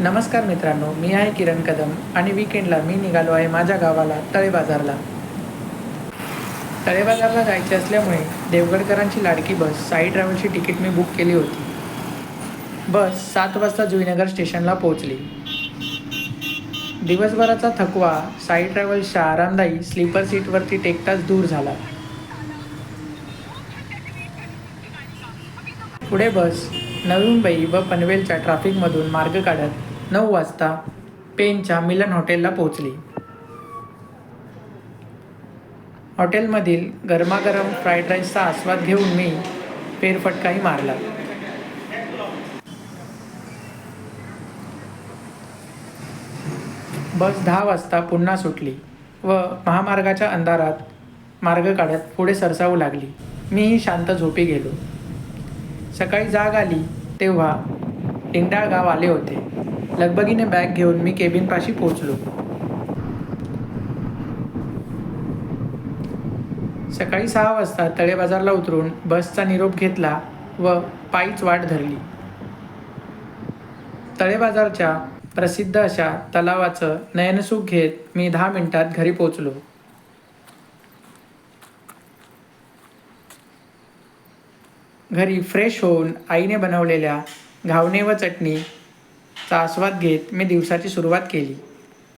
नमस्कार मित्रांनो, मी आहे किरण कदम आणि वीकेंडला मी निघालो आहे माझ्या गावाला तळे बाजारला. तळे बाजारला जायचे असल्यामुळे देवगडकरांची लाडकी बस साई ट्रॅव्हलची तिकीट मी बुक केली होती. बस 7 वाजता जुईनगर स्टेशनला पोहोचली. दिवसभराचा थकवा साई ट्रॅव्हल्सच्या आरामदायी स्लीपर सीटवरती टेकताच दूर झाला. पुढे बस नवी मुंबई व पनवेलच्या ट्रॅफिकमधून मार्ग काढत 9 वाजता पेनच्या मिलन हॉटेलला पोहोचली. हॉटेलमधील गरमागरम फ्राईड राईसचा आस्वाद घेऊन मी फेरफटकाही मारला. बस 10 वाजता पुन्हा सुटली व महामार्गाच्या अंधारात मार्ग काढत पुढे सरसावू लागली. मीही शांत झोपी गेलो. सकाळी जाग आली तेव्हा टिंगडाळ गाव आले होते. लगबगीने बॅग घेऊन मी केबिनपाशी पोहोचलो. सकाळी 6 वाजता तळे बाजारला उतरून बसचा निरोप घेतला व पायीच वाट धरली. तळे बाजारच्या प्रसिद्ध अशा तलावाचं नयनसुख घेत मी 10 मिनिटात घरी पोहोचलो. घरी फ्रेश होऊन आईने बनवलेल्या घावणे व चटणीचा आस्वाद घेत मी दिवसाची सुरुवात केली.